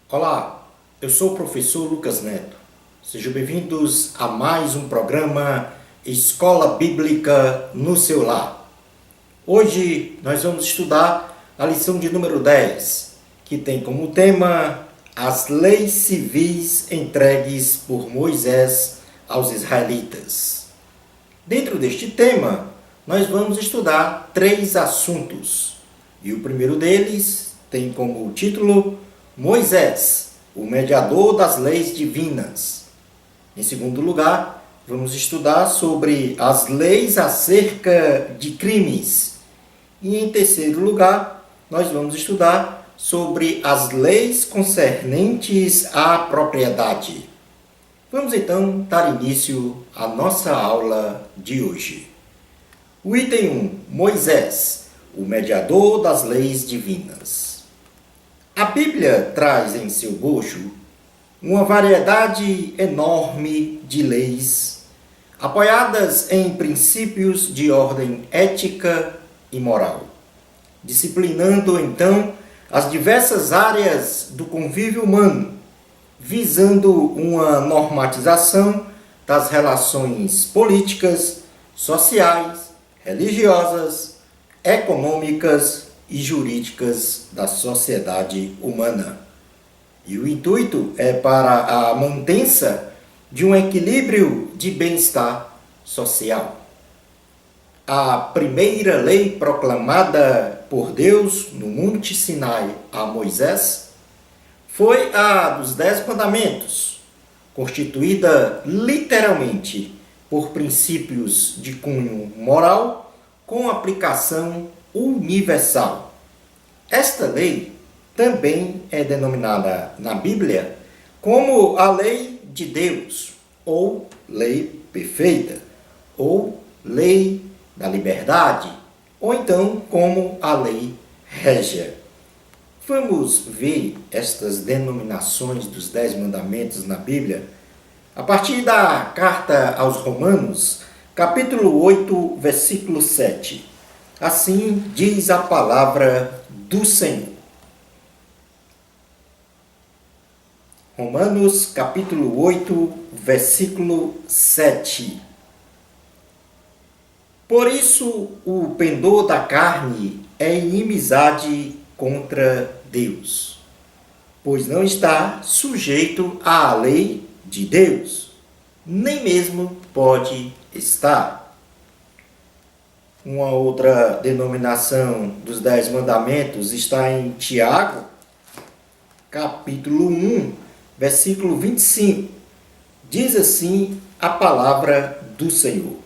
Olá, eu sou o professor Lucas Neto. Sejam bem-vindos a mais um programa Escola Bíblica no seu lar. Hoje nós vamos estudar a lição de número 10, que tem como tema as leis civis entregues por Moisés aos israelitas. Dentro deste tema, nós vamos estudar 3 assuntos. E o primeiro deles tem como título Moisés, o mediador das leis divinas. Em segundo lugar, vamos estudar sobre as leis acerca de crimes. E em terceiro lugar, nós vamos estudar sobre as leis concernentes à propriedade. Vamos então dar início à nossa aula de hoje. O item 1, Moisés, o mediador das leis divinas. A Bíblia traz em seu bojo uma variedade enorme de leis, apoiadas em princípios de ordem ética e moral, disciplinando então as diversas áreas do convívio humano, visando uma normatização das relações políticas, sociais, religiosas, econômicas e jurídicas da sociedade humana. E o intuito é para a manutença de um equilíbrio de bem-estar social. A primeira lei proclamada por Deus no Monte Sinai a Moisés foi a dos 10 Mandamentos, constituída literalmente por princípios de cunho moral com aplicação universal. Esta lei também é denominada na Bíblia como a lei de Deus, ou lei perfeita, ou lei da liberdade, ou então como a lei régia. Vamos ver estas denominações dos 10 mandamentos na Bíblia a partir da carta aos Romanos, capítulo 8, versículo 7. Assim diz a palavra do Senhor. Romanos, capítulo 8, versículo 7. Por isso, o pendor da carne é inimizade contra Deus, pois não está sujeito à lei de Deus, nem mesmo pode estar. Uma outra denominação dos 10 mandamentos está em Tiago, capítulo 1, versículo 25. Diz assim a palavra do Senhor.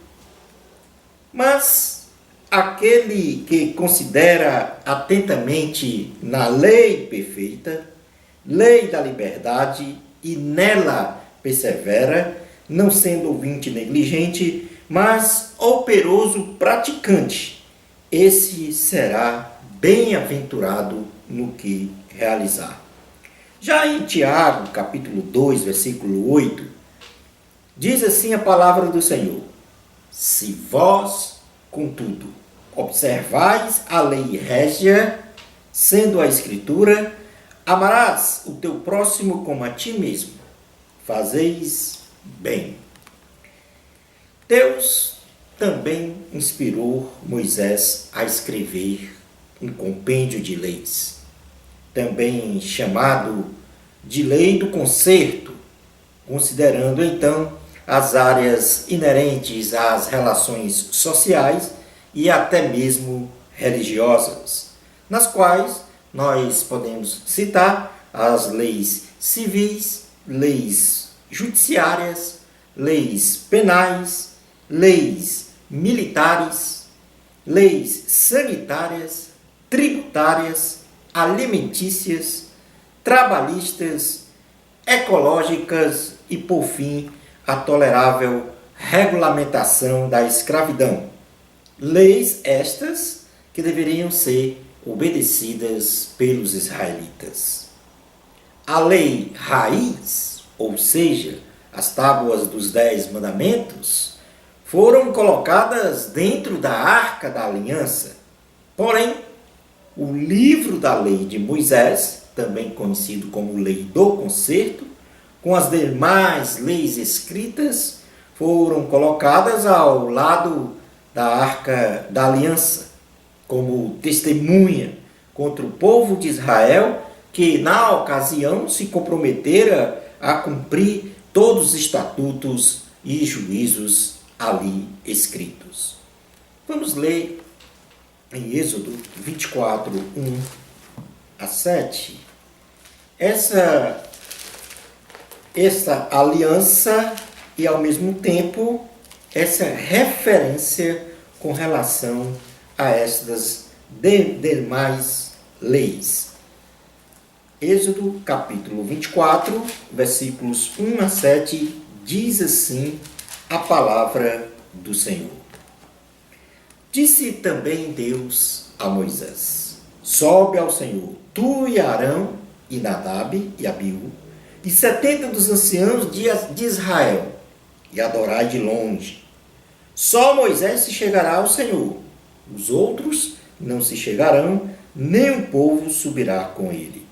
Mas aquele que considera atentamente na lei perfeita, lei da liberdade, e nela persevera, não sendo ouvinte negligente, mas operoso praticante, esse será bem-aventurado no que realizar. Já em Tiago, capítulo 2, versículo 8, diz assim a palavra do Senhor: se vós, contudo, observais a lei régia, sendo a Escritura, amarás o teu próximo como a ti mesmo, fazeis bem. Deus também inspirou Moisés a escrever um compêndio de leis, também chamado de lei do concerto, considerando então as áreas inerentes às relações sociais e até mesmo religiosas, nas quais nós podemos citar as leis civis, leis judiciárias, leis penais, leis militares, leis sanitárias, tributárias, alimentícias, trabalhistas, ecológicas e, por fim, a tolerável regulamentação da escravidão. Leis estas que deveriam ser obedecidas pelos israelitas. A lei raiz, ou seja, as tábuas dos 10 mandamentos, foram colocadas dentro da Arca da Aliança. Porém, o livro da lei de Moisés também conhecido como Lei do Concerto, com as demais leis escritas, foram colocadas ao lado da Arca da Aliança, como testemunha contra o povo de Israel, que na ocasião se comprometera a cumprir todos os estatutos e juízos ali escritos. Vamos ler em Êxodo 24, 1 a 7. Essa aliança e, ao mesmo tempo, essa referência com relação a estas demais leis. Êxodo capítulo 24, versículos 1 a 7, diz assim a palavra do Senhor. Disse também Deus a Moisés: sobe ao Senhor, tu e Arão, e Nadab e Abiú, e 70 dos anciãos de Israel, e adorai de longe. Só Moisés se chegará ao Senhor, os outros não se chegarão, nem o povo subirá com ele.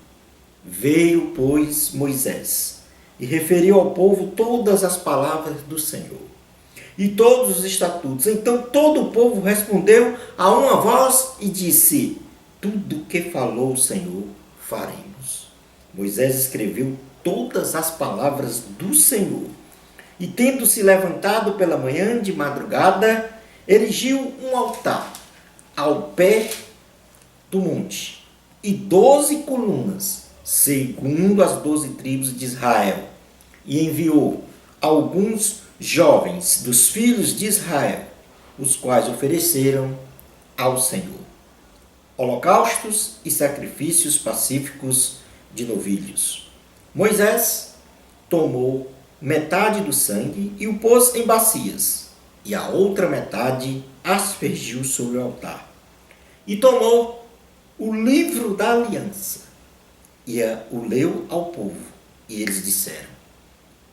Veio, pois, Moisés, e referiu ao povo todas as palavras do Senhor, e todos os estatutos. Então todo o povo respondeu a uma voz e disse: tudo que falou o Senhor faremos. Moisés escreveu todas as palavras do Senhor, e tendo se levantado pela manhã de madrugada, erigiu um altar ao pé do monte, e 12 colunas, segundo as 12 tribos de Israel, e enviou alguns jovens dos filhos de Israel, os quais ofereceram ao Senhor holocaustos e sacrifícios pacíficos de novilhos. Moisés tomou metade do sangue e o pôs em bacias, e a outra metade aspergiu sobre o altar. E tomou o livro da aliança e o leu ao povo, e eles disseram: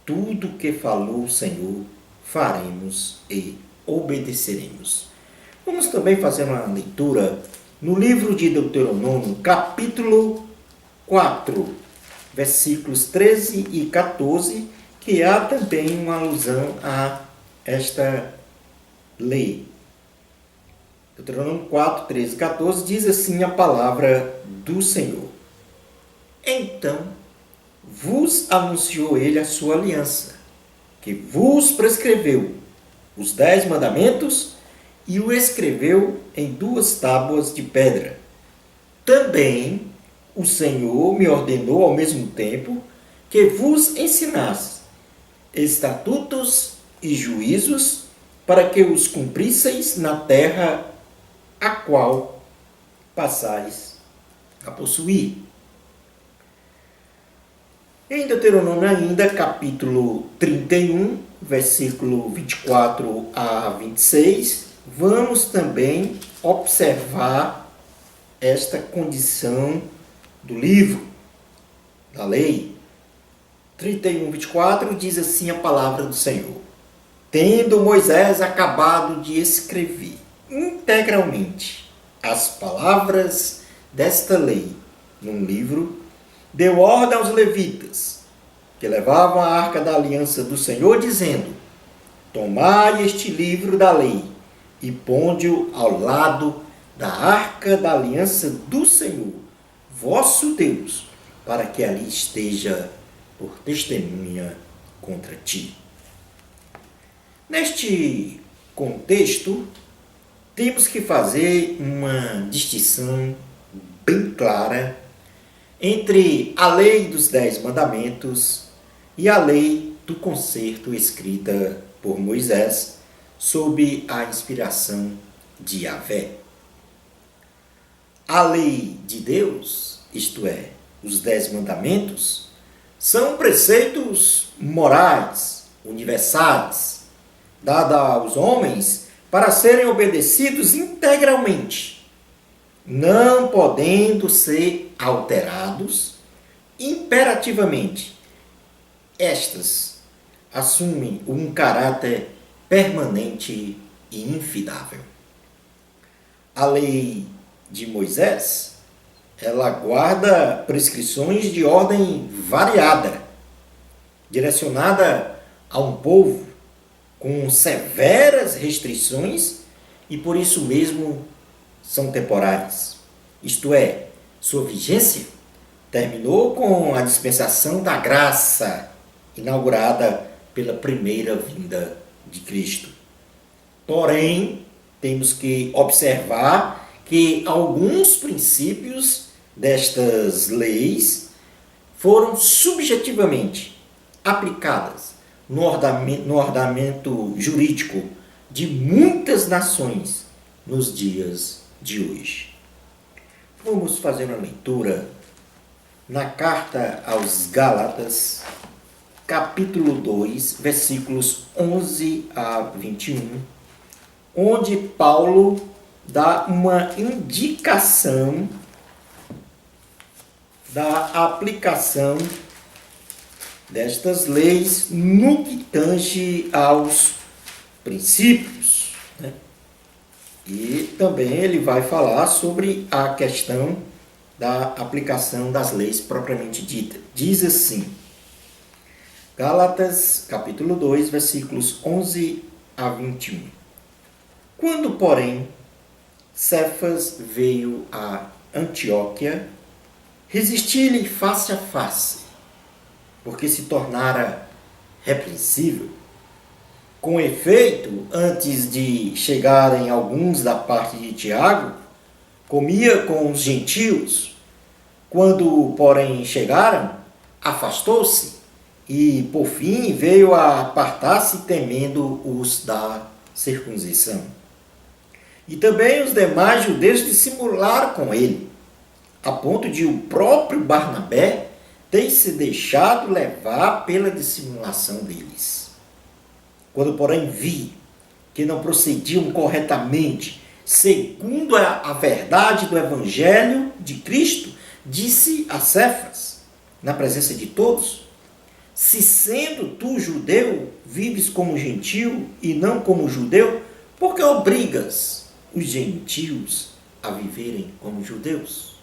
tudo que falou o Senhor faremos e obedeceremos. Vamos também fazer uma leitura no livro de Deuteronômio, capítulo 4, versículos 13 e 14, que há também uma alusão a esta lei. Deuteronômio 4, 13 e 14 diz assim a palavra do Senhor: então vos anunciou ele a sua aliança, que vos prescreveu os 10 mandamentos e o escreveu em 2 tábuas de pedra. Também o Senhor me ordenou ao mesmo tempo que vos ensinasse estatutos e juízos para que os cumprisseis na terra a qual passais a possuir. Em Deuteronômio ainda, capítulo 31, versículo 24 a 26, vamos também observar esta condição do livro, da lei. 31, 24 diz assim a palavra do Senhor: tendo Moisés acabado de escrever integralmente as palavras desta lei num livro, deu ordem aos levitas, que levavam a arca da aliança do Senhor, dizendo: tomai este livro da lei e ponde-o ao lado da arca da aliança do Senhor, vosso Deus, para que ali esteja por testemunha contra ti. Neste contexto, temos que fazer uma distinção bem clara entre a lei dos 10 mandamentos e a lei do concerto escrita por Moisés sob a inspiração de Yahvé. A lei de Deus, isto é, os 10 mandamentos, são preceitos morais, universais, dados aos homens para serem obedecidos integralmente, não podendo ser alterados imperativamente. Estas assumem um caráter permanente e infidável. A lei de Moisés ela guarda prescrições de ordem variada, direcionada a um povo com severas restrições e por isso mesmo são temporárias. Isto é, sua vigência terminou com a dispensação da graça inaugurada pela primeira vinda de Cristo. Porém, temos que observar que alguns princípios destas leis foram subjetivamente aplicadas no ordenamento jurídico de muitas nações nos dias de hoje. Vamos fazer uma leitura na carta aos Gálatas, capítulo 2, versículos 11 a 21, onde Paulo dá uma indicação da aplicação destas leis no que tange aos princípios, né? E também ele vai falar sobre a questão da aplicação das leis propriamente dita. Diz assim, Gálatas, capítulo 2, versículos 11 a 21. Quando, porém, Cefas veio a Antioquia, resisti-lhe face a face, porque se tornara repreensível. Com efeito, antes de chegarem alguns da parte de Tiago, comia com os gentios. Quando, porém, chegaram, afastou-se e, por fim, veio a apartar-se temendo os da circuncisão. E também os demais judeus dissimularam com ele, a ponto de o próprio Barnabé ter se deixado levar pela dissimulação deles. Quando, porém, vi que não procediam corretamente, segundo a verdade do Evangelho de Cristo, disse a Cefas, na presença de todos, se sendo tu judeu, vives como gentio e não como judeu, por que obrigas os gentios a viverem como judeus?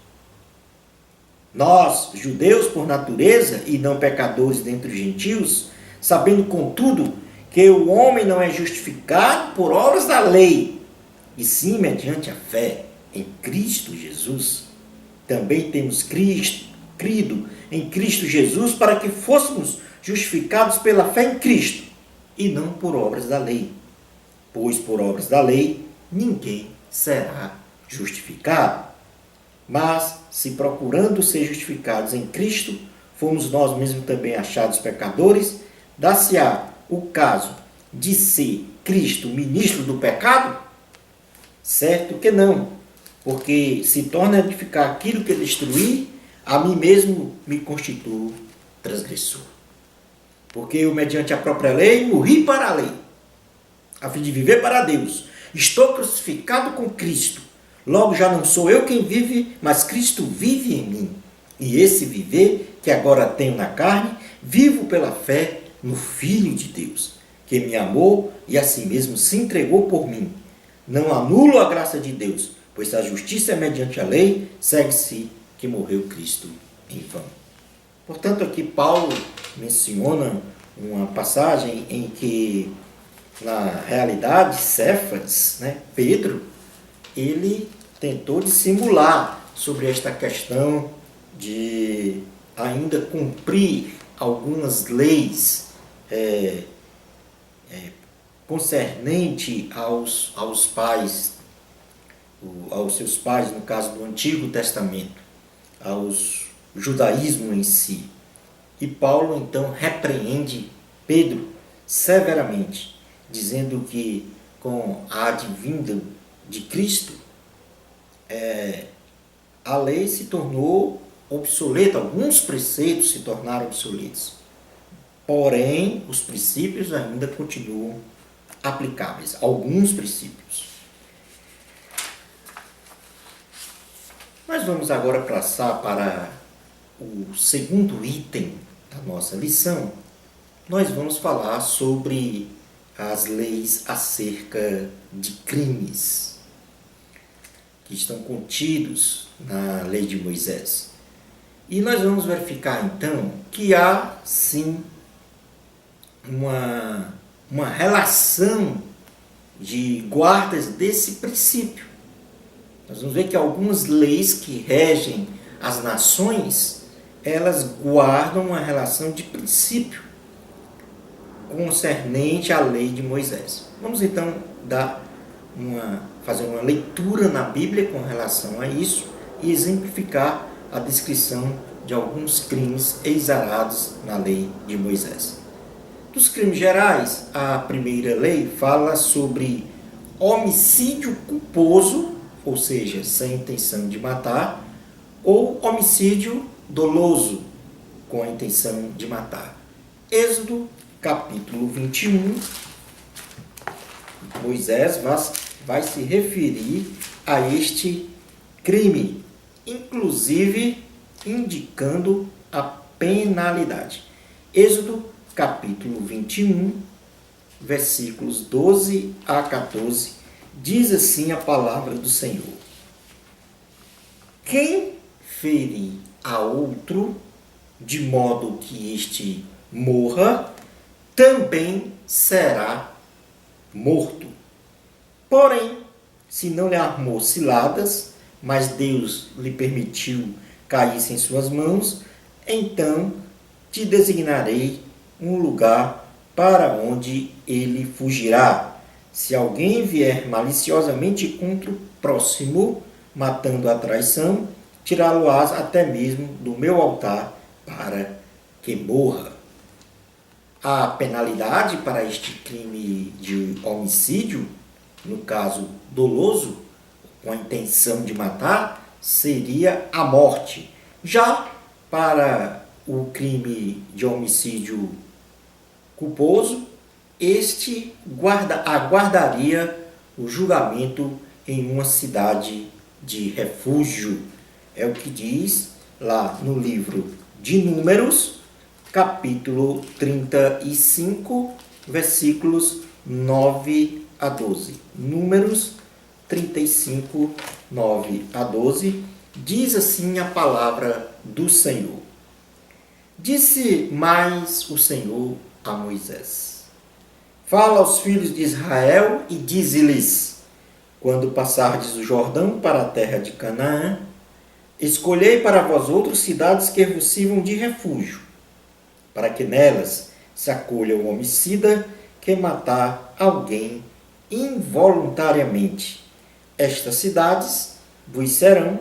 Nós, judeus por natureza e não pecadores dentre os gentios, sabendo contudo que o homem não é justificado por obras da lei, e sim mediante a fé em Cristo Jesus, também temos crido em Cristo Jesus para que fôssemos justificados pela fé em Cristo, e não por obras da lei. Pois por obras da lei ninguém será justificado. Mas, se procurando ser justificados em Cristo, fomos nós mesmos também achados pecadores, dá-se-á o caso de ser Cristo ministro do pecado? Certo que não, porque se torna a edificar aquilo que destruí, a mim mesmo me constituo transgressor. Porque eu, mediante a própria lei, morri para a lei, a fim de viver para Deus. Estou crucificado com Cristo. Logo já não sou eu quem vive, mas Cristo vive em mim. E esse viver que agora tenho na carne, vivo pela fé no Filho de Deus, que me amou e a si mesmo se entregou por mim. Não anulo a graça de Deus, pois a justiça é mediante a lei, segue-se que morreu Cristo em vão. Portanto, aqui Paulo menciona uma passagem em que, na realidade, Cefas, Pedro, ele tentou dissimular sobre esta questão de ainda cumprir algumas leis concernente aos pais, aos seus pais, no caso do Antigo Testamento, aos judaísmo em si. E Paulo, então, repreende Pedro severamente, dizendo que com a advinda de Cristo, a lei se tornou obsoleta, alguns preceitos se tornaram obsoletos. Porém, os princípios ainda continuam aplicáveis, alguns princípios. Nós vamos agora passar para o segundo item da nossa lição. Nós vamos falar sobre as leis acerca de crimes. que estão contidos na lei de Moisés. E nós vamos verificar então que há sim uma relação de guardas desse princípio. Nós vamos ver que algumas leis que regem as nações, elas guardam uma relação de princípio concernente à lei de Moisés. Vamos então fazer uma leitura na Bíblia com relação a isso e exemplificar a descrição de alguns crimes exarados na lei de Moisés. Dos crimes gerais, a primeira lei fala sobre homicídio culposo, ou seja, sem intenção de matar, ou homicídio doloso, com a intenção de matar. Êxodo, capítulo 21, Moisés vai se referir a este crime, inclusive indicando a penalidade. Êxodo, capítulo 21, versículos 12 a 14, diz assim a palavra do Senhor: quem ferir a outro, de modo que este morra, também será morto. Porém, se não lhe armou ciladas, mas Deus lhe permitiu cair em suas mãos, então te designarei um lugar para onde ele fugirá. Se alguém vier maliciosamente contra o próximo, matando a traição, tirá-lo-ás até mesmo do meu altar para que morra. A penalidade para este crime de homicídio, no caso doloso, com a intenção de matar, seria a morte. Já para o crime de homicídio culposo, este aguardaria o julgamento em uma cidade de refúgio. É o que diz lá no livro de Números, capítulo 35, versículos 9 a 12. Números 35, 9 a 12, diz assim a palavra do Senhor. Disse mais o Senhor a Moisés: fala aos filhos de Israel e dize-lhes: quando passardes o Jordão para a terra de Canaã, escolhei para vós outras cidades que vos sirvam de refúgio, para que nelas se acolha o homicida que matar alguém involuntariamente. Estas cidades vos serão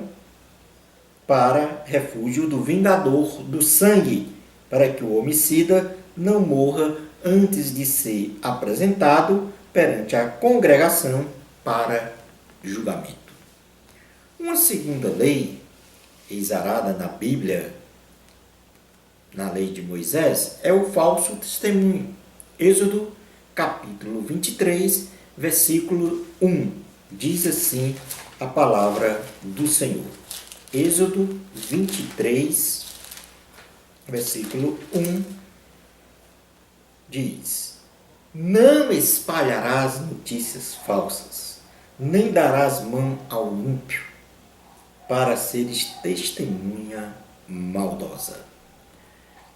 para refúgio do vingador do sangue, para que o homicida não morra antes de ser apresentado perante a congregação para julgamento. Uma segunda lei, exarada na Bíblia, na lei de Moisés, é o falso testemunho. Êxodo, capítulo 23, versículo 1. Diz assim a palavra do Senhor. Êxodo 23, versículo 1, diz: não espalharás notícias falsas, nem darás mão ao ímpio, para seres testemunha maldosa.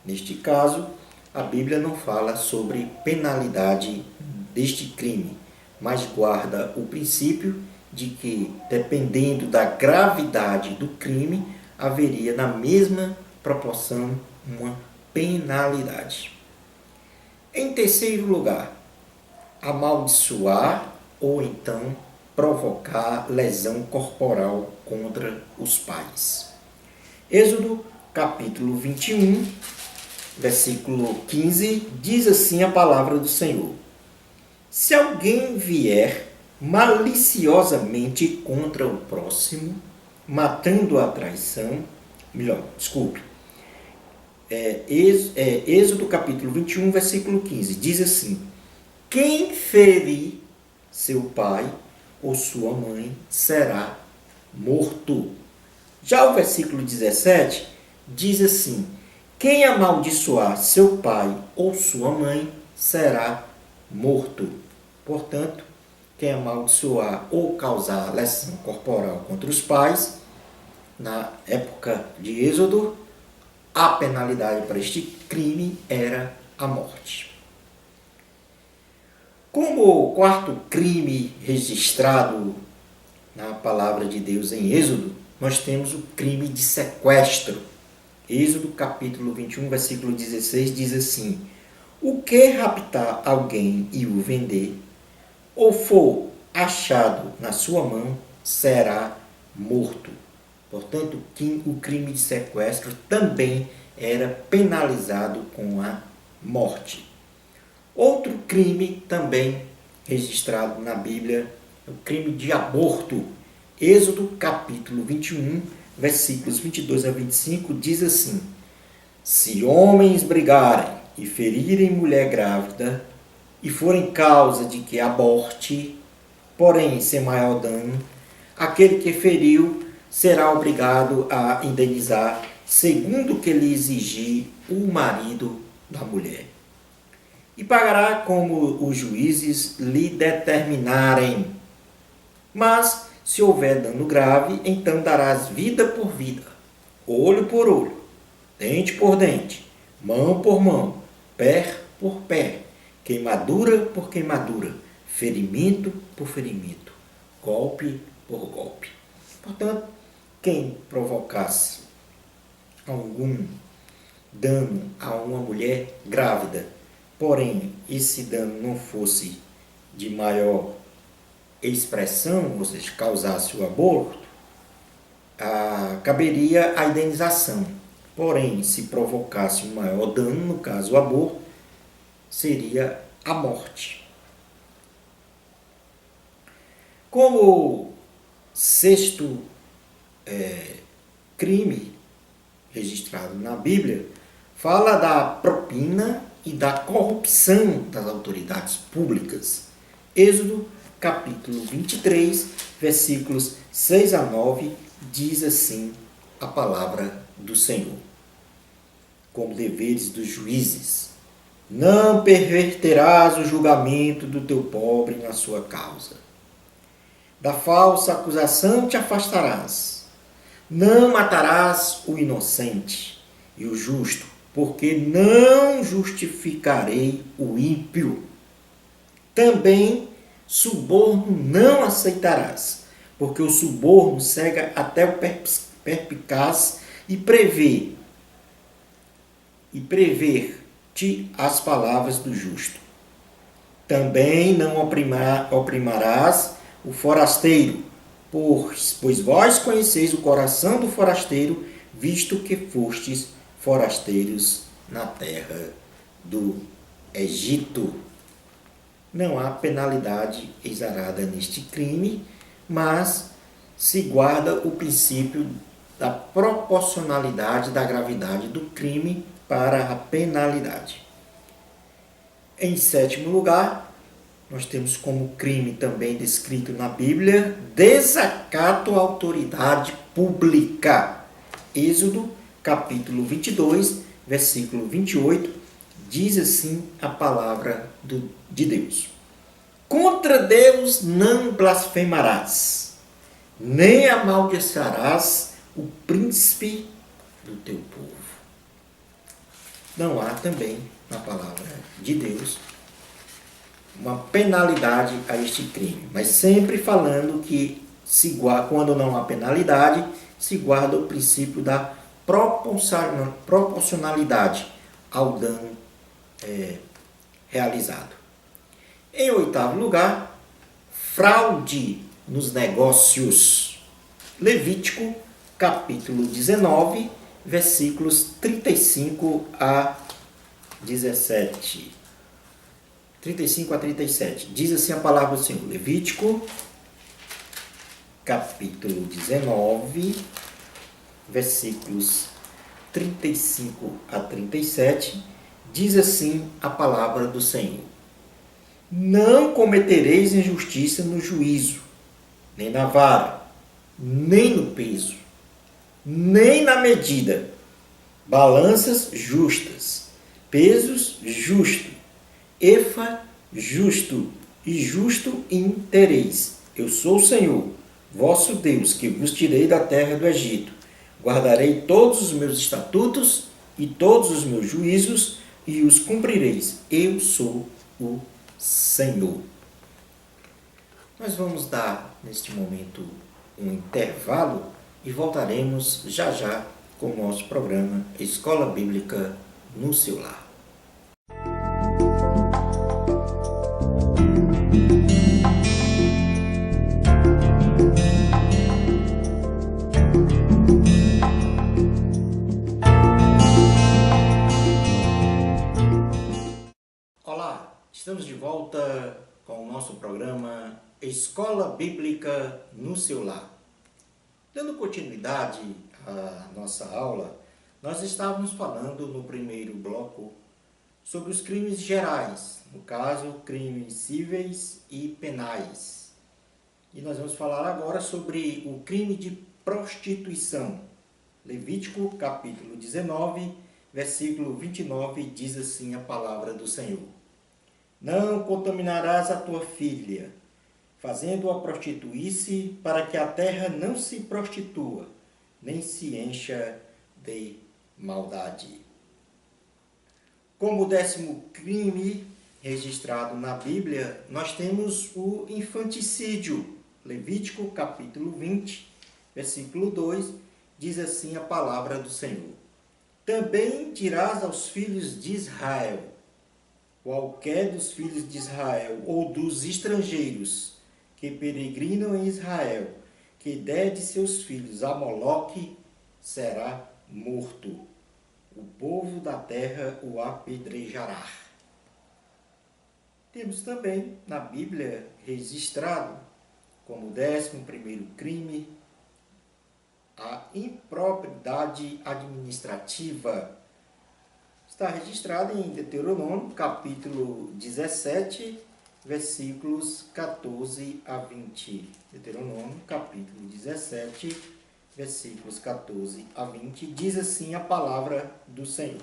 Neste caso, a Bíblia não fala sobre penalidade deste crime, mas guarda o princípio de que, dependendo da gravidade do crime, haveria na mesma proporção uma penalidade. Em terceiro lugar, amaldiçoar ou então provocar lesão corporal contra os pais. Êxodo, capítulo 21, versículo 15, diz assim a palavra do Senhor: se alguém vier maliciosamente contra o próximo, matando a traição, Êxodo capítulo 21, versículo 15, diz assim: quem ferir seu pai ou sua mãe será morto. Já o versículo 17 diz assim: quem amaldiçoar seu pai ou sua mãe será morto. Portanto, quem amaldiçoar ou causar lesão corporal contra os pais, na época de Êxodo, a penalidade para este crime era a morte. Como quarto crime registrado na palavra de Deus em Êxodo, nós temos o crime de sequestro. Êxodo capítulo 21, versículo 16 diz assim: o que raptar alguém e o vender, ou for achado na sua mão, será morto. Portanto, o crime de sequestro também era penalizado com a morte. Outro crime também registrado na Bíblia é o crime de aborto. Êxodo capítulo 21, versículos 22 a 25, diz assim: se homens brigarem e ferirem mulher grávida, e forem causa de que aborte, porém sem maior dano, aquele que feriu será obrigado a indenizar segundo o que lhe exigir o marido da mulher. E pagará como os juízes lhe determinarem. Mas, se houver dano grave, então darás vida por vida, olho por olho, dente por dente, mão por mão, pé por pé, queimadura por queimadura, ferimento por ferimento, golpe por golpe. Portanto, quem provocasse algum dano a uma mulher grávida, porém esse dano não fosse de maior expressão, ou seja, causasse o aborto, caberia a indenização. Porém, se provocasse um maior dano, no caso o aborto, seria a morte. Como sexto crime registrado na Bíblia, fala da propina e da corrupção das autoridades públicas. Êxodo capítulo 23, versículos 6 a 9, diz assim a palavra do Senhor. Como deveres dos juízes: não perverterás o julgamento do teu pobre na sua causa. Da falsa acusação te afastarás. Não matarás o inocente e o justo, porque não justificarei o ímpio. Também suborno não aceitarás, porque o suborno cega até o perspicaz e prever-te as palavras do justo. Também não oprimirás o forasteiro, pois vós conheceis o coração do forasteiro, visto que fostes forasteiros na terra do Egito. Não há penalidade exarada neste crime, mas se guarda o princípio da proporcionalidade da gravidade do crime para a penalidade. Em sétimo lugar, nós temos como crime também descrito na Bíblia, desacato à autoridade pública. Êxodo, capítulo 22, versículo 28, diz assim a palavra de Deus: contra Deus não blasfemarás, nem amaldiçoarás o príncipe do teu povo. Não há também na palavra de Deus uma penalidade a este crime, mas sempre falando que quando não há penalidade, se guarda o princípio da proporcionalidade ao dano realizado. Em oitavo lugar, fraude nos negócios. Levítico, capítulo 19, versículos 35 a 17. 35 a 37. Diz assim a palavra do Senhor. Levítico, capítulo 19, versículos 35 a 37. Diz assim a palavra do Senhor: não cometereis injustiça no juízo, nem na vara, nem no peso, nem na medida. Balanças justas, pesos justos, efa justo, e justo tereis. Eu sou o Senhor, vosso Deus, que vos tirei da terra do Egito. Guardarei todos os meus estatutos e todos os meus juízos e os cumprireis. Eu sou o Senhor. Nós vamos dar, neste momento, um intervalo e voltaremos já já com o nosso programa Escola Bíblica no seu lar. Olá, estamos de volta com o nosso programa Escola Bíblica no seu lar. Dando continuidade à nossa aula, nós estávamos falando no primeiro bloco sobre os crimes gerais, no caso, crimes cíveis e penais. E nós vamos falar agora sobre o crime de prostituição. Levítico, capítulo 19, versículo 29, diz assim a palavra do Senhor: Não contaminarás a tua filha, fazendo-a prostituir-se, para que a terra não se prostitua, nem se encha de maldade. Como 10º crime registrado na Bíblia, nós temos o infanticídio. Levítico, capítulo 20, versículo 2, diz assim a palavra do Senhor: Também dirás aos filhos de Israel: qualquer dos filhos de Israel ou dos estrangeiros que peregrinam em Israel, que der de seus filhos a Moloque, será morto. O povo da terra o apedrejará. Temos também na Bíblia registrado como 11º crime a improbidade administrativa. Está registrado em Deuteronômio, capítulo 17, versículos 14 a 20. Deuteronômio, capítulo 17, versículos 14 a 20, diz assim a palavra do Senhor: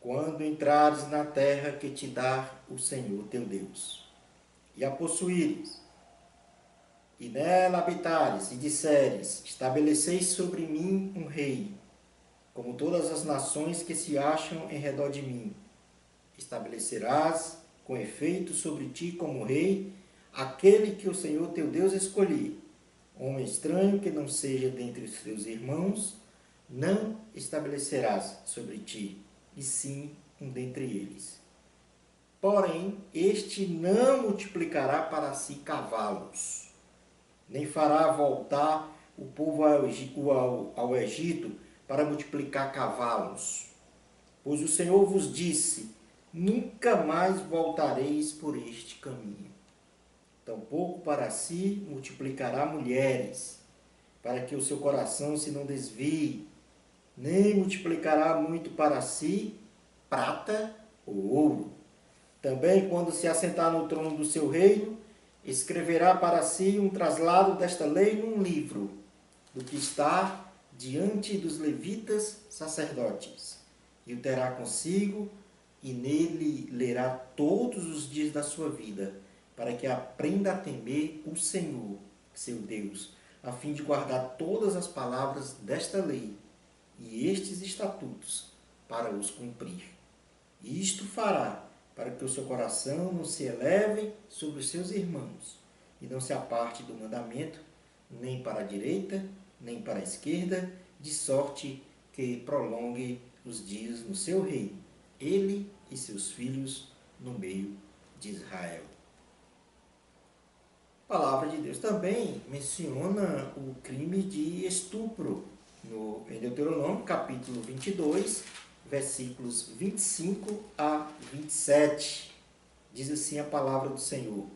Quando entrares na terra que te dá o Senhor teu Deus, e a possuíres, e nela habitares, e disseres: Estabeleceis sobre mim um rei, como todas as nações que se acham em redor de mim. Estabelecerás com efeito sobre ti como rei aquele que o Senhor teu Deus escolher. Homem estranho que não seja dentre os teus irmãos, não estabelecerás sobre ti, e sim um dentre eles. Porém, este não multiplicará para si cavalos, nem fará voltar o povo ao Egito para multiplicar cavalos. Pois o Senhor vos disse: nunca mais voltareis por este caminho. Tampouco para si multiplicará mulheres, para que o seu coração se não desvie, nem multiplicará muito para si prata ou ouro. Também, quando se assentar no trono do seu reino, escreverá para si um traslado desta lei num livro, do que está diante dos levitas sacerdotes, e o terá consigo, e nele lerá todos os dias da sua vida, para que aprenda a temer o Senhor, seu Deus, a fim de guardar todas as palavras desta lei e estes estatutos, para os cumprir. E isto fará para que o seu coração não se eleve sobre os seus irmãos, e não se aparte do mandamento, nem para a direita, nem para a esquerda, de sorte que prolongue os dias no seu reino, ele e seus filhos no meio de Israel. A palavra de Deus também menciona o crime de estupro em Deuteronômio, capítulo 22, versículos 25 a 27. Diz assim a palavra do Senhor: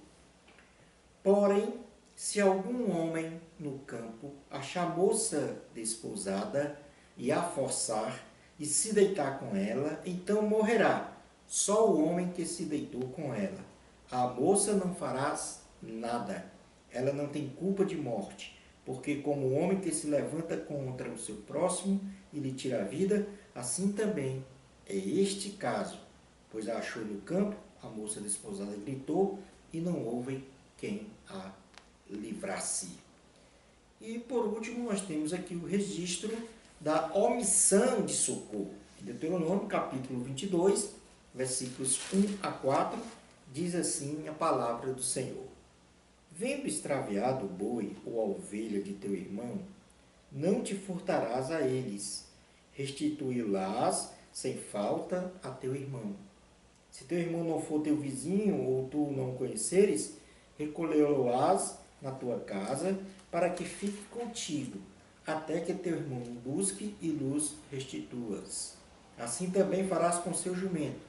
Porém, se algum homem no campo achar moça desposada e a forçar e se deitar com ela, então morrerá só o homem que se deitou com ela. A moça não farás nada, ela não tem culpa de morte, porque como o homem que se levanta contra o seu próximo e lhe tira a vida, assim também é este caso, pois a achou no campo a a moça desposada gritou e não houve quem a livrasse. E por último, nós temos aqui o registro da omissão de socorro. Em Deuteronômio, capítulo 22, versículos 1 a 4, diz assim a palavra do Senhor: Vendo extraviado o boi ou a ovelha de teu irmão, não te furtarás a eles, restituí-las sem falta a teu irmão. Se teu irmão não for teu vizinho ou tu não o conheceres, recolhê-lo-ás na tua casa, para que fique contigo, até que teu irmão busque e lhes restituas. Assim também farás com seu jumento,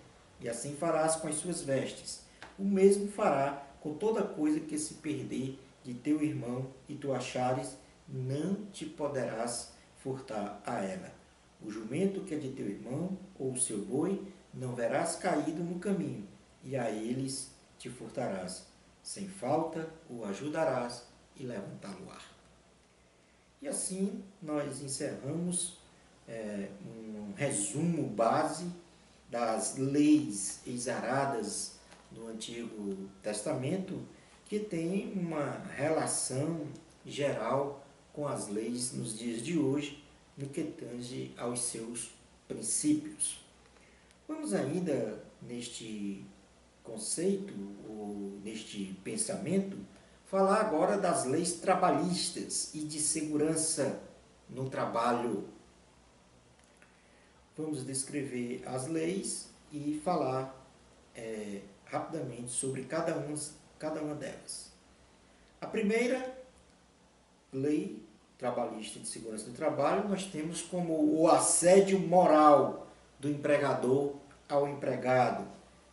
e assim farás com as suas vestes. O mesmo fará com toda coisa que se perder de teu irmão e tu achares, não te poderás furtar a ela. O jumento que é de teu irmão, ou o seu boi, não verás caído no caminho, e a eles te furtarás. Sem falta o ajudarás e levantá-lo-á. E assim nós encerramos um resumo base das leis exaradas do Antigo Testamento, que tem uma relação geral com as leis nos dias de hoje, no que tange aos seus princípios. Vamos ainda neste conceito, ou neste pensamento, falar agora das leis trabalhistas e de segurança no trabalho. Vamos descrever as leis e falar rapidamente sobre cada uma delas. A primeira lei trabalhista de segurança do trabalho nós temos como o assédio moral do empregador ao empregado.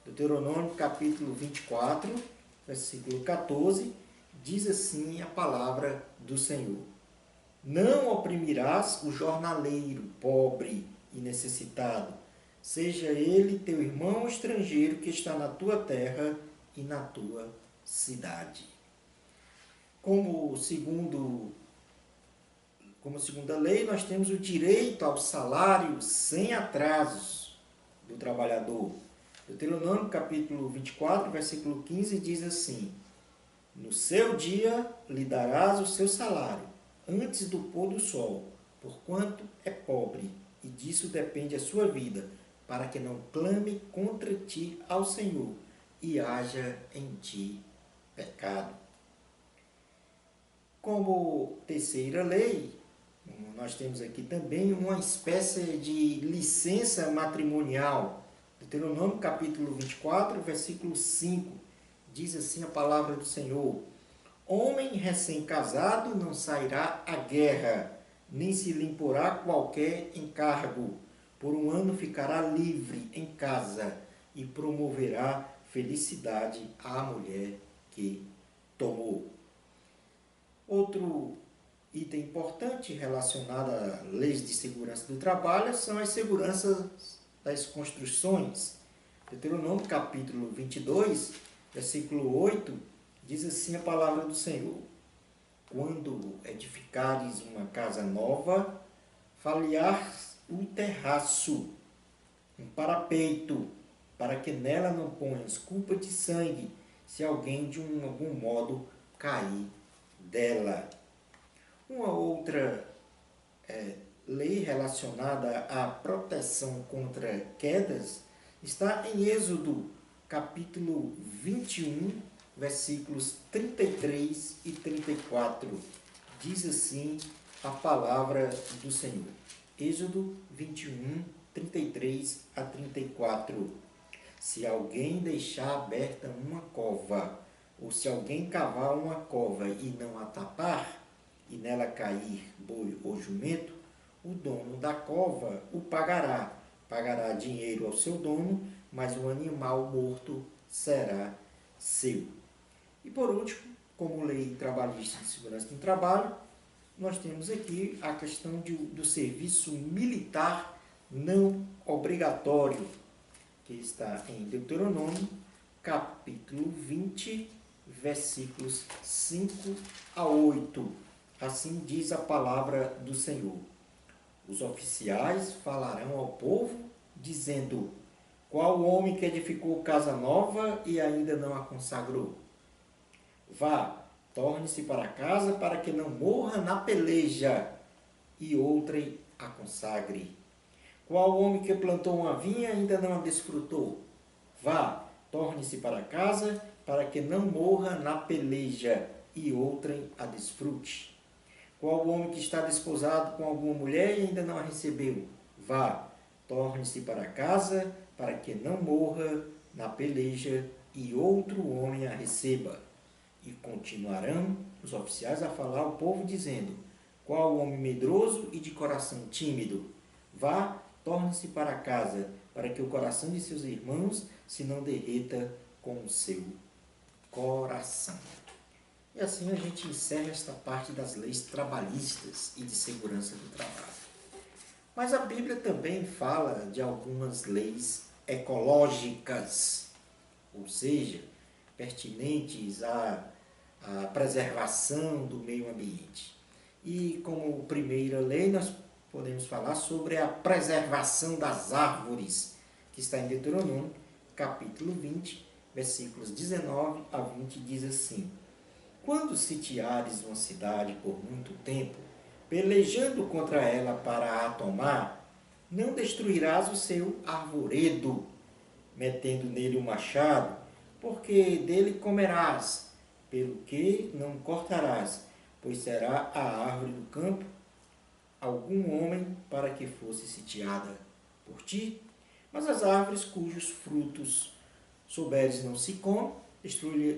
Deuteronômio capítulo 24, versículo 14, diz assim a palavra do Senhor: Não oprimirás o jornaleiro, pobre e necessitado, seja ele teu irmão ou estrangeiro que está na tua terra e na tua cidade. Como segunda lei, nós temos o direito ao salário sem atrasos do trabalhador. Deuteronômio capítulo 24, versículo 15 diz assim: No seu dia lhe darás o seu salário, antes do pôr do sol, porquanto é pobre, e disso depende a sua vida, para que não clame contra ti ao Senhor, e haja em ti pecado. Como terceira lei, nós temos aqui também uma espécie de licença matrimonial. Deuteronômio capítulo 24, versículo 5, diz assim a palavra do Senhor: Homem recém-casado não sairá à guerra, nem se lhe imporá qualquer encargo. Por um ano ficará livre em casa e promoverá felicidade à mulher que tomou. Outro item importante relacionado a leis de segurança do trabalho são as seguranças das construções. Deuteronômio capítulo 22, versículo 8, diz assim a palavra do Senhor: Quando edificares uma casa nova, falhar um terraço, um parapeito, para que nela não ponhas culpa de sangue, se alguém de algum modo cair dela. Uma outra lei relacionada à proteção contra quedas está em Êxodo capítulo 21, versículos 33 e 34. Diz assim a palavra do Senhor. Êxodo 21, 33 a 34. Se alguém deixar aberta uma cova, ou se alguém cavar uma cova e não a tapar, e nela cair boi ou jumento, o dono da cova o pagará. Pagará dinheiro ao seu dono, mas o animal morto será seu. E por último, como lei trabalhista de segurança do trabalho, nós temos aqui a questão do serviço militar não obrigatório, que está em Deuteronômio, capítulo 20, versículos 5 a 8. Assim diz a palavra do Senhor: Os oficiais falarão ao povo, dizendo: Qual o homem que edificou casa nova e ainda não a consagrou? Vá, torne-se para casa para que não morra na peleja e outrem a consagre. Qual homem que plantou uma vinha e ainda não a desfrutou? Vá, torne-se para casa para que não morra na peleja e outrem a desfrute. Qual homem que está desposado com alguma mulher e ainda não a recebeu? Vá, torne-se para casa para que não morra na peleja e outro homem a receba. E continuarão os oficiais a falar ao povo, dizendo: qual o homem medroso e de coração tímido? Vá, torne-se para casa, para que o coração de seus irmãos se não derreta com o seu coração. E assim a gente encerra esta parte das leis trabalhistas e de segurança do trabalho. Mas a Bíblia também fala de algumas leis ecológicas, ou seja, pertinentes à preservação do meio ambiente. E como primeira lei, nós podemos falar sobre a preservação das árvores, que está em Deuteronômio, capítulo 20, versículos 19 a 20, diz assim: quando sitiares uma cidade por muito tempo, pelejando contra ela para a tomar, não destruirás o seu arvoredo, metendo nele um machado, porque dele comerás, pelo que não cortarás, pois será a árvore do campo algum homem para que fosse sitiada por ti. Mas as árvores cujos frutos souberes não se come,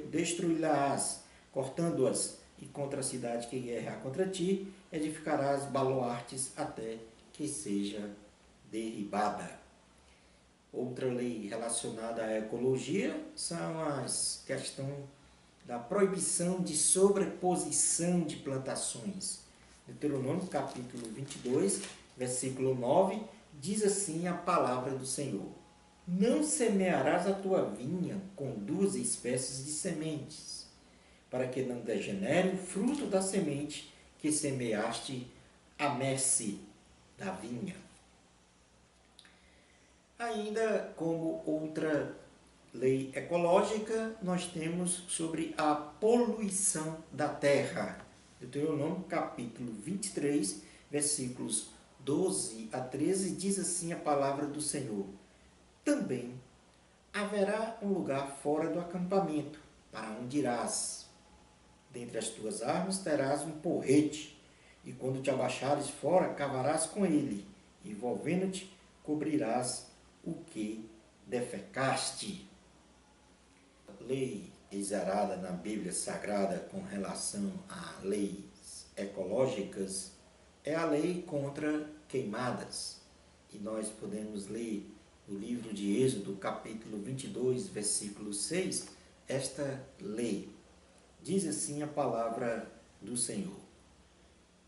destruí-las, cortando-as, e contra a cidade que guerrear contra ti, edificarás baluartes até que seja derribada. Outra lei relacionada à ecologia são as questões da proibição de sobreposição de plantações. Deuteronômio capítulo 22, versículo 9, diz assim a palavra do Senhor: não semearás a tua vinha com duas espécies de sementes, para que não degenere o fruto da semente que semeaste à mercê da vinha. Ainda como outra lei ecológica, nós temos sobre a poluição da terra. Deuteronômio capítulo 23, versículos 12 a 13, diz assim a palavra do Senhor: também haverá um lugar fora do acampamento, para onde irás. Dentre as tuas armas terás um porrete, e quando te abaixares fora, cavarás com ele, e envolvendo-te, cobrirás o que defecaste. Lei exarada na Bíblia Sagrada com relação a leis ecológicas é a lei contra queimadas. E nós podemos ler no livro de Êxodo, capítulo 22, versículo 6, esta lei. Diz assim a palavra do Senhor: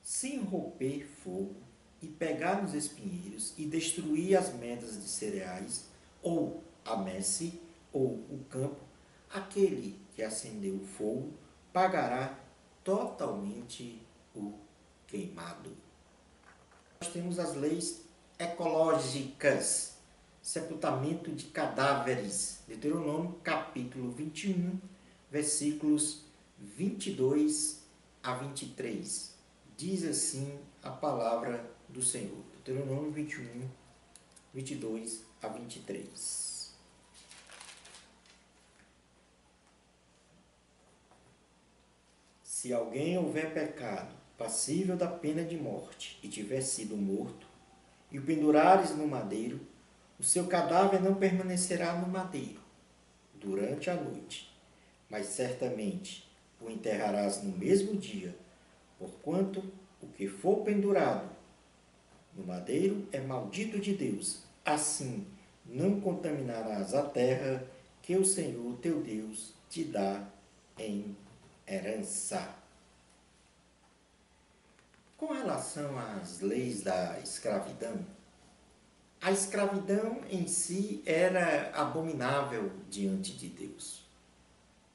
se romper fogo e pegar nos espinheiros e destruir as medas de cereais, ou a messe, ou o campo, aquele que acendeu o fogo pagará totalmente o queimado. Nós temos as leis ecológicas, sepultamento de cadáveres, Deuteronômio capítulo 21, versículos 22 a 23. Diz assim a palavra do Senhor. Deuteronômio 21, 22 a 23. Se alguém houver pecado passível da pena de morte e tiver sido morto, e o pendurares no madeiro, o seu cadáver não permanecerá no madeiro durante a noite, mas certamente o enterrarás no mesmo dia, porquanto o que for pendurado no madeiro é maldito de Deus. Assim não contaminarás a terra que o Senhor teu Deus te dá em herança. Com relação às leis da escravidão, a escravidão em si era abominável diante de Deus.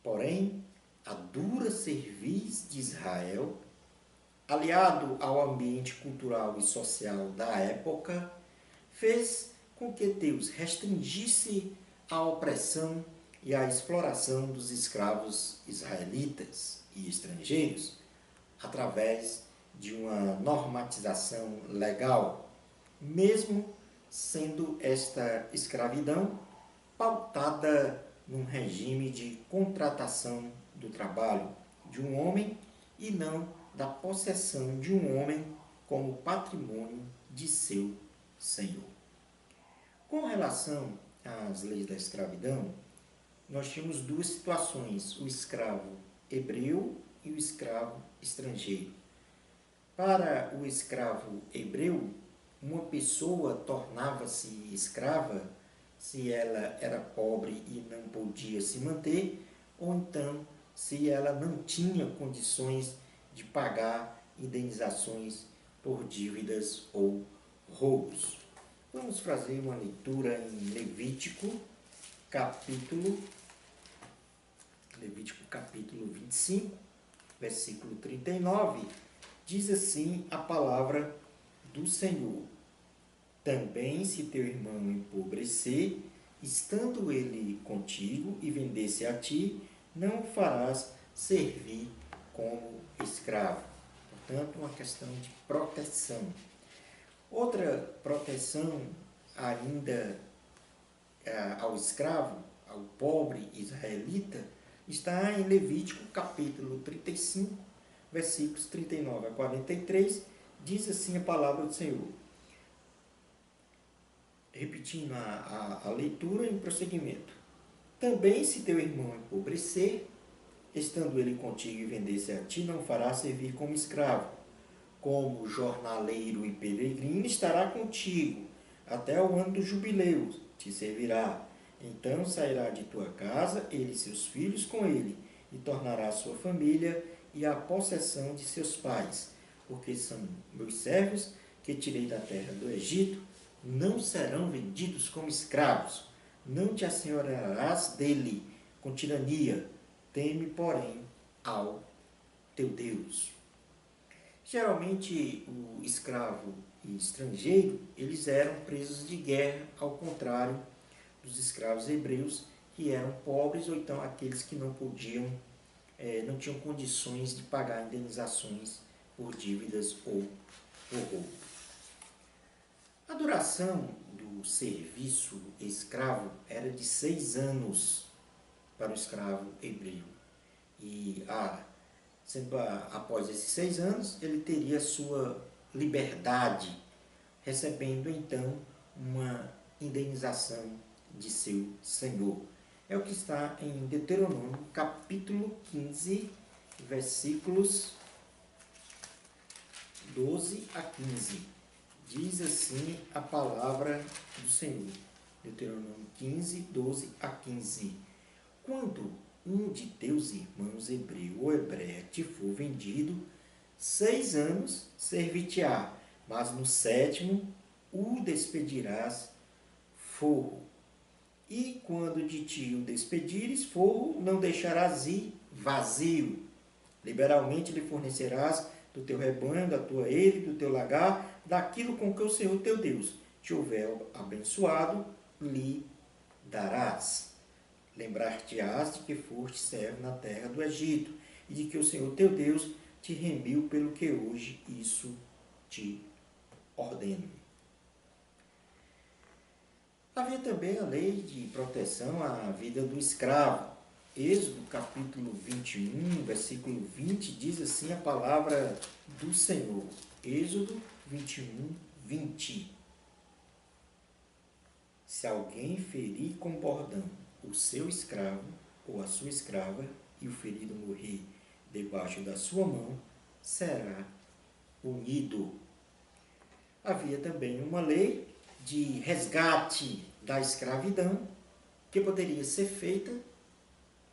Porém, a dura cerviz de Israel, aliado ao ambiente cultural e social da época, fez com que Deus restringisse a opressão e a exploração dos escravos israelitas e estrangeiros através de uma normatização legal, mesmo sendo esta escravidão pautada num regime de contratação do trabalho de um homem e não da possessão de um homem como patrimônio de seu senhor. Com relação às leis da escravidão, nós tínhamos duas situações, o escravo hebreu e o escravo estrangeiro. Para o escravo hebreu, uma pessoa tornava-se escrava se ela era pobre e não podia se manter, ou então se ela não tinha condições de pagar indenizações por dívidas ou roubos. Vamos fazer uma leitura em Levítico capítulo 25, versículo 39, diz assim a palavra do Senhor: também se teu irmão empobrecer, estando ele contigo e vender-se a ti, não o farás servir como escravo. Portanto, uma questão de proteção. Outra proteção ainda ao escravo, ao pobre israelita, está em Levítico capítulo 35, versículos 39 a 43, diz assim a palavra do Senhor. Repetindo a leitura em prosseguimento. Também se teu irmão empobrecer, estando ele contigo e vender-se a ti, não fará servir como escravo. Como jornaleiro e peregrino estará contigo, até o ano do jubileu te servirá. Então sairá de tua casa, ele e seus filhos com ele, e tornará a sua família e a possessão de seus pais, porque são meus servos que tirei da terra do Egito, não serão vendidos como escravos, não te assenhorearás dele com tirania, teme, porém, ao teu Deus. Geralmente, o escravo e estrangeiro, eles eram presos de guerra, ao contrário dos escravos hebreus, que eram pobres, ou então aqueles que não podiam, não tinham condições de pagar indenizações por dívidas ou por roubo. A duração do serviço escravo era de 6 anos para o escravo hebreu. E após esses 6 anos, ele teria sua liberdade, recebendo então uma indenização de seu senhor. É o que está em Deuteronômio, capítulo 15, versículos 12 a 15. Diz assim a palavra do Senhor. Deuteronômio 15, 12 a 15. Quando um de teus irmãos hebreu ou hebreia te for vendido, 6 anos servir-te-á, mas no 7º o despedirás forro. E quando de ti o despedires forro, não deixarás ir vazio. Liberalmente lhe fornecerás do teu rebanho, da tua eira, do teu lagar, daquilo com que o Senhor teu Deus te houver abençoado, lhe darás. Lembrar-te-ás de que foste servo na terra do Egito, e de que o Senhor teu Deus te remiu pelo que hoje isso te ordeno. Havia também a lei de proteção à vida do escravo. Êxodo capítulo 21, versículo 20, diz assim a palavra do Senhor. Êxodo 21, 20. Se alguém ferir com bordão o seu escravo ou a sua escrava, e o ferido morrer debaixo da sua mão, será punido. Havia também uma lei de resgate da escravidão, que poderia ser feita,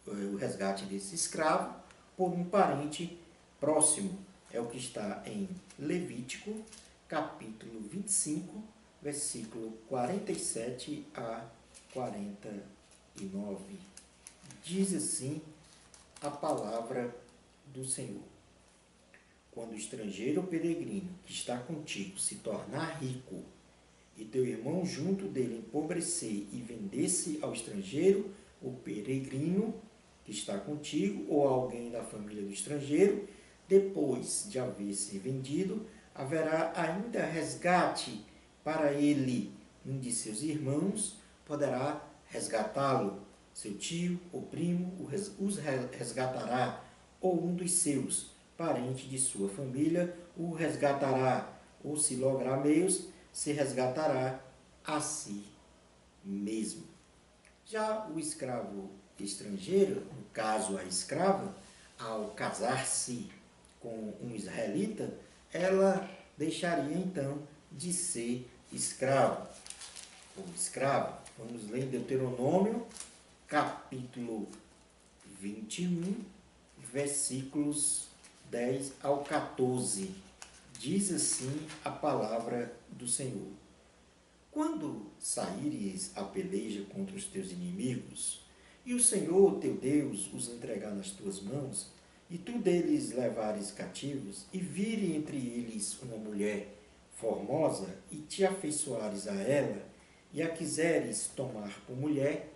o resgate desse escravo, por um parente próximo. É o que está em Levítico, capítulo 25, versículo 47 a 49. Diz assim a palavra do Senhor. Quando o estrangeiro ou peregrino que está contigo se tornar rico e teu irmão junto dele empobrecer e vender-se ao estrangeiro, o peregrino que está contigo, ou alguém da família do estrangeiro, depois de haver se vendido, haverá ainda resgate para ele. Um de seus irmãos poderá resgatá-lo. Seu tio ou primo os resgatará, ou um dos seus, parente de sua família, o resgatará, ou se lograr meios, se resgatará a si mesmo. Já o escravo estrangeiro, no caso a escrava, ao casar-se com um israelita, ela deixaria então de ser escravo ou escrava. Vamos ler em Deuteronômio, capítulo 21, versículos 10 ao 14. Diz assim a palavra do Senhor: quando saíres a peleja contra os teus inimigos, e o Senhor teu Deus os entregar nas tuas mãos, e tu deles levares cativos, e vire entre eles uma mulher formosa, e te afeiçoares a ela, e a quiseres tomar por mulher,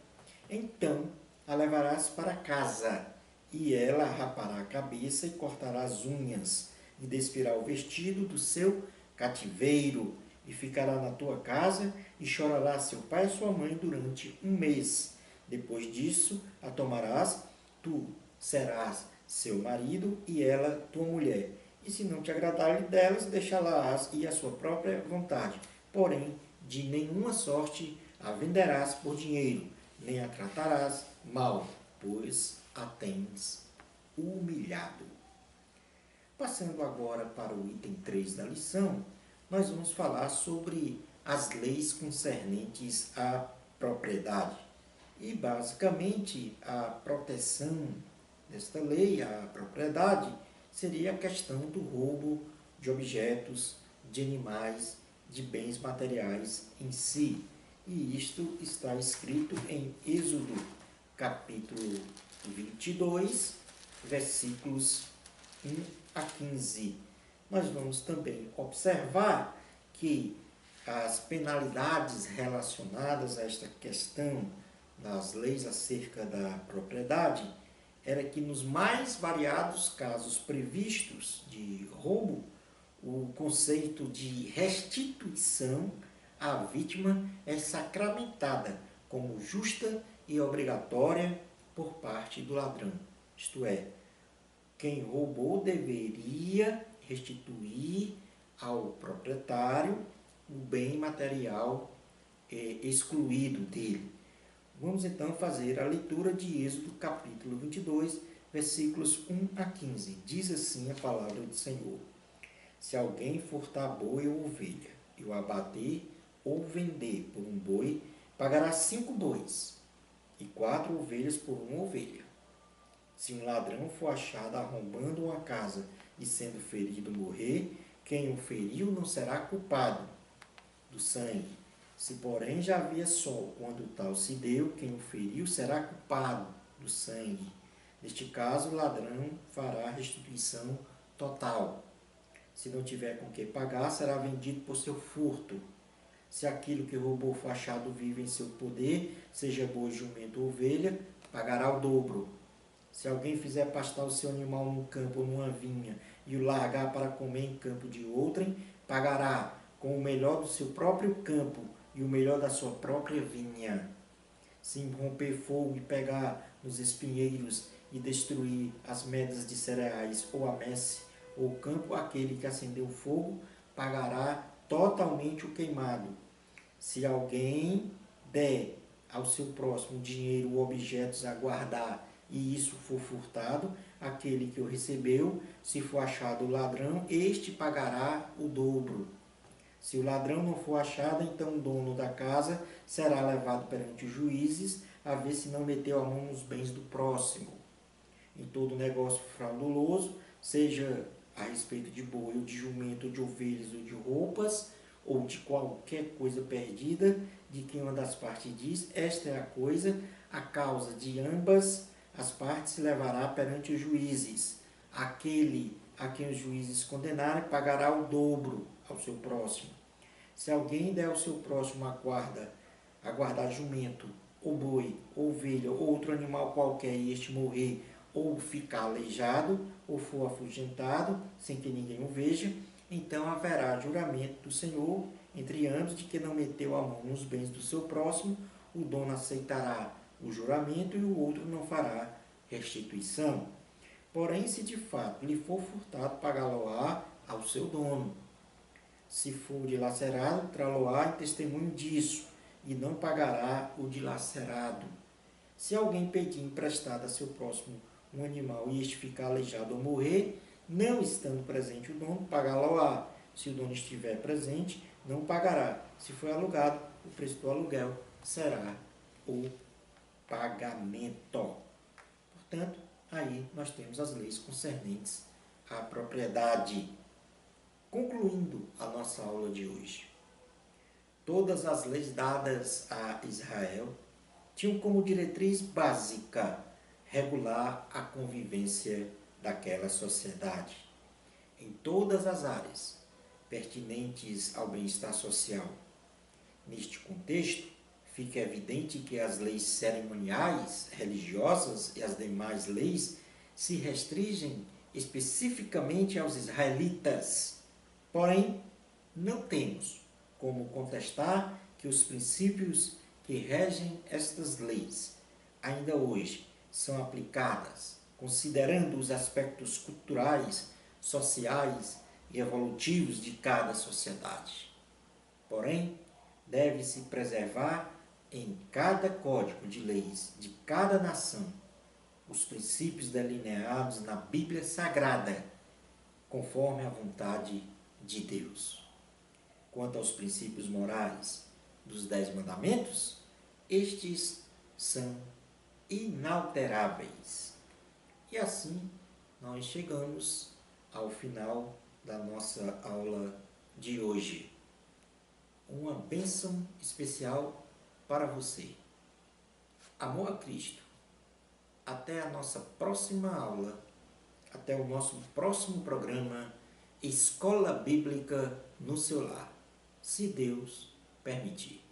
então a levarás para casa, e ela rapará a cabeça e cortará as unhas, e despirá o vestido do seu cativeiro, e ficará na tua casa, e chorará seu pai e sua mãe durante 1 mês. Depois disso, a tomarás, tu serás seu marido, e ela tua mulher. E se não te agradar delas, deixá-las ir à sua própria vontade. Porém, de nenhuma sorte a venderás por dinheiro, nem a tratarás mal, pois a tens humilhado. Passando agora para o item 3 da lição, nós vamos falar sobre as leis concernentes à propriedade. E, basicamente, a proteção desta lei, a propriedade, seria a questão do roubo de objetos, de animais, de bens materiais em si. E isto está escrito em Êxodo, capítulo 22, versículos 1 a 15. Nós vamos também observar que as penalidades relacionadas a esta questão das leis acerca da propriedade era que nos mais variados casos previstos de roubo, o conceito de restituição à vítima é sacramentada como justa e obrigatória por parte do ladrão. Isto é, quem roubou deveria restituir ao proprietário o bem material excluído dele. Vamos então fazer a leitura de Êxodo capítulo 22, versículos 1 a 15. Diz assim a palavra do Senhor: se alguém furtar boi ou ovelha, e o abater ou vender por um boi, pagará 5 bois, e 4 ovelhas por uma ovelha. Se um ladrão for achado arrombando uma casa e sendo ferido morrer, quem o feriu não será culpado do sangue. Se, porém, já havia sol quando tal se deu, quem o feriu será culpado do sangue. Neste caso, o ladrão fará restituição total. Se não tiver com que pagar, será vendido por seu furto. Se aquilo que roubou for achado vivo em seu poder, seja boi, jumento ou ovelha, pagará o dobro. Se alguém fizer pastar o seu animal num campo ou numa vinha e o largar para comer em campo de outrem, pagará com o melhor do seu próprio campo e o melhor da sua própria vinha. Se romper fogo e pegar nos espinheiros e destruir as medas de cereais ou a messe ou o campo, aquele que acendeu o fogo pagará totalmente o queimado. Se alguém der ao seu próximo dinheiro ou objetos a guardar e isso for furtado, aquele que o recebeu, se for achado o ladrão, este pagará o dobro. Se o ladrão não for achado, então o dono da casa será levado perante os juízes, a ver se não meteu a mão nos bens do próximo. Em todo negócio frauduloso, seja a respeito de boi, ou de jumento, ou de ovelhas, ou de roupas, ou de qualquer coisa perdida, de quem uma das partes diz, esta é a coisa, a causa de ambas as partes se levará perante os juízes. Aquele a quem os juízes condenarem pagará o dobro ao seu próximo. Se alguém der ao seu próximo a guardar jumento, ou boi, ou ovelha, ou outro animal qualquer, e este morrer, ou ficar aleijado, ou for afugentado, sem que ninguém o veja, então haverá juramento do Senhor entre ambos de que não meteu a mão nos bens do seu próximo, o dono aceitará o juramento e o outro não fará restituição. Porém, se de fato lhe for furtado, pagá-lo-á ao seu dono. Se for dilacerado, trá-lo-á em testemunho disso, e não pagará o dilacerado. Se alguém pedir emprestado a seu próximo um animal e este ficar aleijado ou morrer, não estando presente o dono, pagá-lo-á. Se o dono estiver presente, não pagará. Se for alugado, o preço do aluguel será o pagamento. Portanto, aí nós temos as leis concernentes à propriedade. Concluindo a nossa aula de hoje, todas as leis dadas a Israel tinham como diretriz básica regular a convivência daquela sociedade em todas as áreas pertinentes ao bem-estar social. Neste contexto, fica evidente que as leis cerimoniais, religiosas e as demais leis se restringem especificamente aos israelitas. Porém, não temos como contestar que os princípios que regem estas leis ainda hoje são aplicadas, considerando os aspectos culturais, sociais e evolutivos de cada sociedade. Porém, deve-se preservar em cada código de leis de cada nação os princípios delineados na Bíblia Sagrada, conforme a vontade de Deus. Quanto aos princípios morais dos 10 mandamentos, estes são inalteráveis. E assim nós chegamos ao final da nossa aula de hoje. Uma bênção especial para você. Amor a Cristo. Até a nossa próxima aula, até o nosso próximo programa Escola Bíblica no seu lar, se Deus permitir.